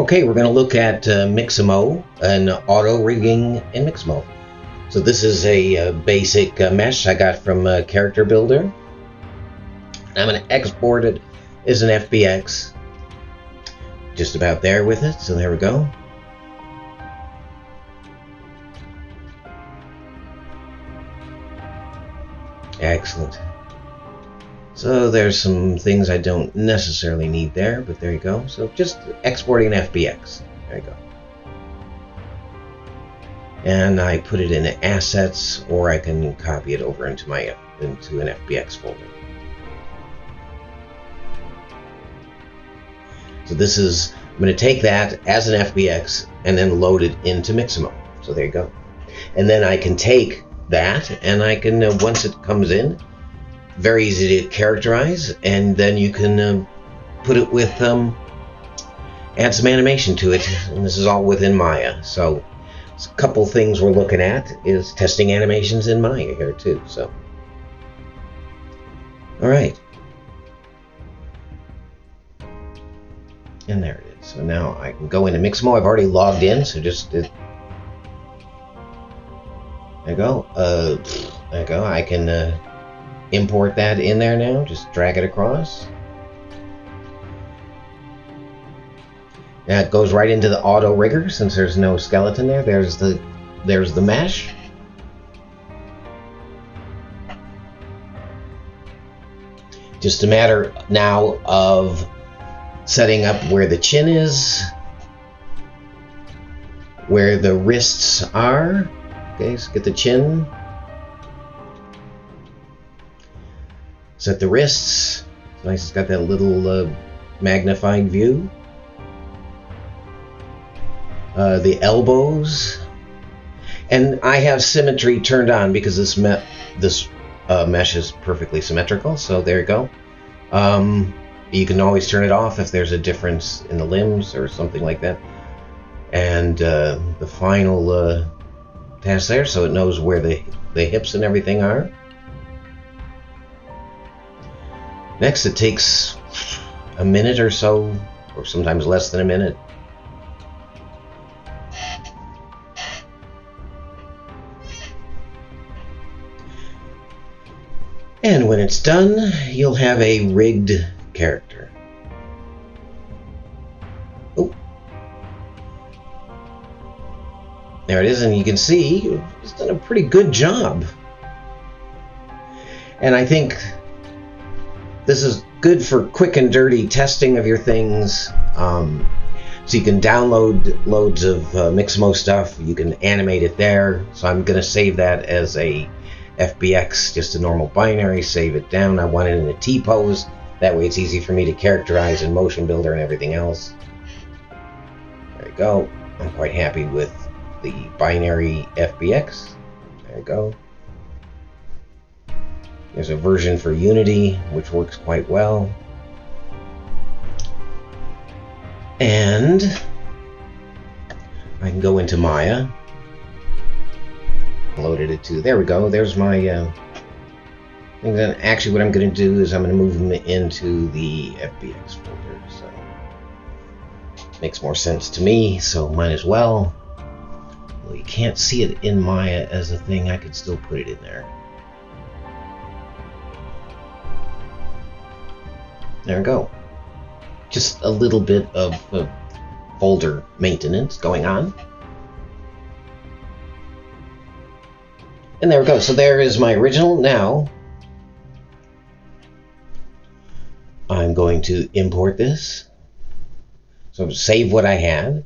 Okay, we're going to look at Mixamo and auto rigging in Mixamo. So this is a basic mesh I got from Character Builder. I'm going to export it as an FBX. Just about there with it, so there we go. Excellent. So there's some things I don't necessarily need there, but there you go. So just exporting an FBX. There you go. And I put it in assets, or I can copy it over into an FBX folder. So this is, I'm going to take that as an FBX and then load it into Mixamo. So there you go. And then I can take that and I can, once it comes in, very easy to characterize, and then you can put it with, add some animation to it, and this is all within Maya. So a couple things we're looking at is testing animations in Maya here too. So, all right. And there it is. So now I can go into Mixamo. I've already logged in, so just there you go. There you go. I can import that in there now. Just drag it across. Now it goes right into the auto rigger since there's no skeleton there. There's the mesh. Just a matter now of setting up where the chin is, where the wrists are. Okay, so get the chin. Set the wrists. It's nice, it's got that little magnified view. The elbows. And I have symmetry turned on because this mesh is perfectly symmetrical, so there you go. You can always turn it off if there's a difference in the limbs or something like that. And the final task there, so it knows where the hips and everything are. Next, it takes a minute or so, or sometimes less than a minute. And when it's done, you'll have a rigged character. Oh. There it is, and you can see it's done a pretty good job. And I think this is good for quick and dirty testing of your things. So you can download loads of Mixamo stuff. You can animate it there. So I'm going to save that as a FBX, just a normal binary. Save it down. I want it in a T-pose. That way it's easy for me to characterize in Motion Builder and everything else. There you go. I'm quite happy with the binary FBX. There you go. There's a version for Unity, which works quite well. And I can go into Maya. Loaded it to, there we go. There's my things. And actually what I'm going to do is I'm going to move them into the FBX folder. So makes more sense to me, so might as well. Well, you can't see it in Maya as a thing. I could still put it in there. There we go. Just a little bit of folder maintenance going on. And there we go. So there is my original. Now I'm going to import this. So save what I had.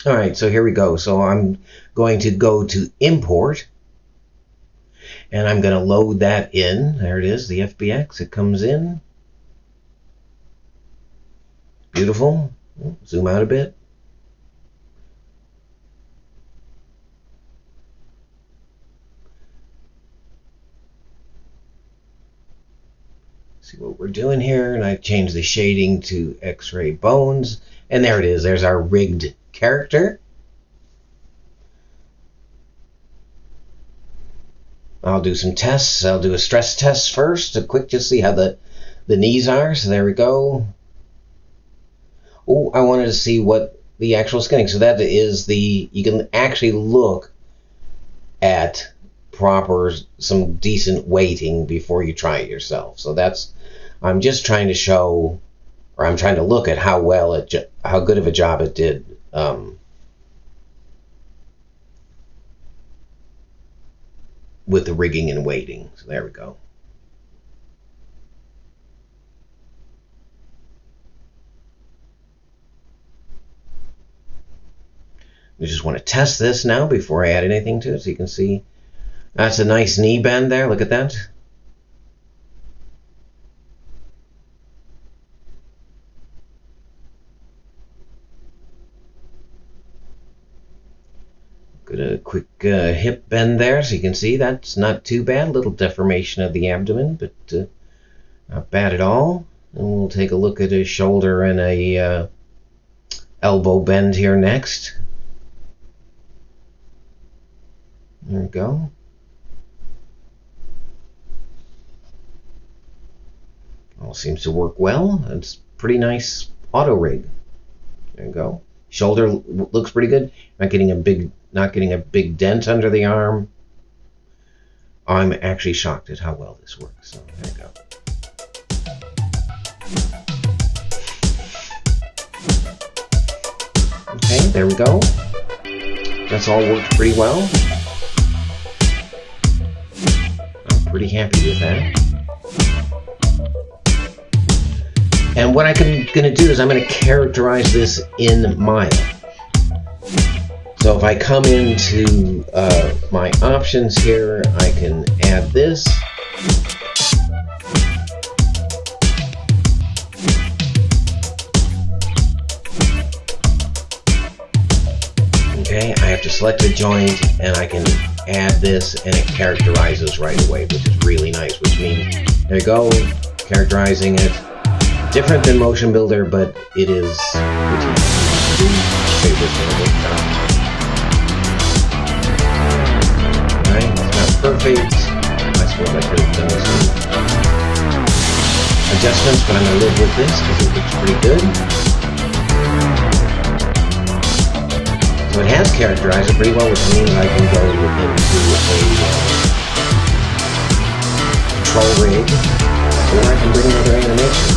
All right, so here we go. So I'm going to go to import. And I'm going to load that in. There it is, the FBX. It comes in. Beautiful. Zoom out a bit. See what we're doing here. And I've changed the shading to X-ray bones. And there it is. There's our rigged character. I'll do some tests. I'll do a stress test first, a quick, just see how the knees are. So there we go. oh, I wanted to see what the actual skinning. So that is you can actually look at some decent weighting before you try it yourself. So I'm just trying to show, or I'm trying to look at how good of a job it did. With the rigging and weighting. So there we go. I just want to test this now before I add anything to it, so you can see that's a nice knee bend there. Look at that. Got a quick hip bend there, so you can see that's not too bad. Little deformation of the abdomen, but not bad at all. And we'll take a look at a shoulder and a elbow bend here next. There we go. All seems to work well. It's pretty nice auto rig. There you go. Shoulder looks pretty good. Not getting a big dent under the arm. I'm actually shocked at how well this works. So there you go. Okay, there we go. That's all worked pretty well. I'm pretty happy with that. And what I'm going to do is I'm going to characterize this in Maya. So if I come into my options here, I can add this. Okay, I have to select a joint and I can add this and it characterizes right away, which is really nice, which means, there you go, characterizing it. Different than Motion Builder, but it is pretty easy to do. Alright, it's not perfect. I suppose I could have done some adjustments, but I'm going to live with this because it looks pretty good. So it has characterized it pretty well, which means I can go into a control rig, or I can bring another animation.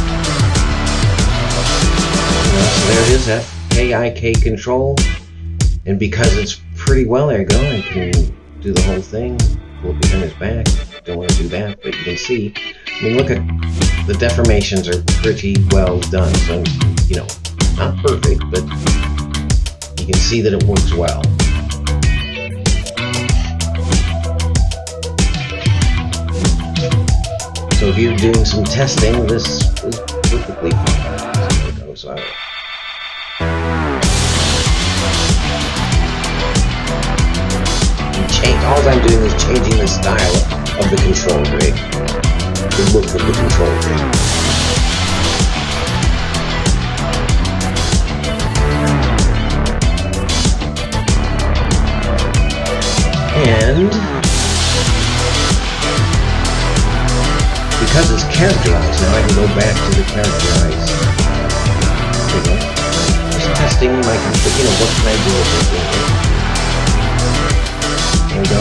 So there it is, that KIK control, and because it's pretty well, there you go, I can do the whole thing, flip behind his back. Don't want to do that, but you can see, I mean, look at, the deformations are pretty well done, so, you know, not perfect, but you can see that it works well. So if you're doing some testing, this is perfectly fine. So all I'm doing is changing the style of the control rig, the look of the control rig. And because it's characterized, now I can go back to the characterized. Just testing my, what can I do with it? There we go.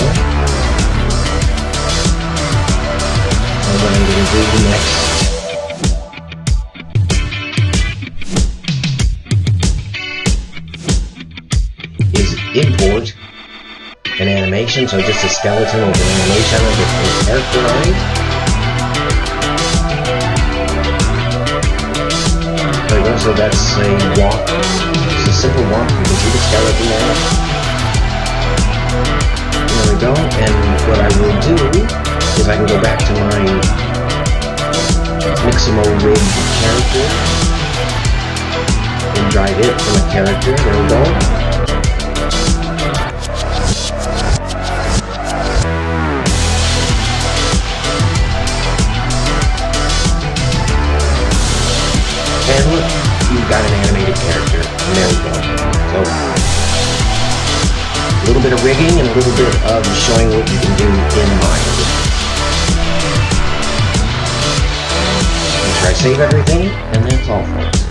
And what I'm going to do next is import an animation, so just a skeleton with an animation of it characterized. There we go, so that's a walk. It's a simple walk. You can see the skeleton there. There we go, and what I will do is I can go back to my Mixamo rig character and drive it from a character. There we go. And look, you've got an animated character. And there we go. So, a little bit of rigging and a little bit of showing what you can do in Maya. Make sure I save everything, and that's all, folks.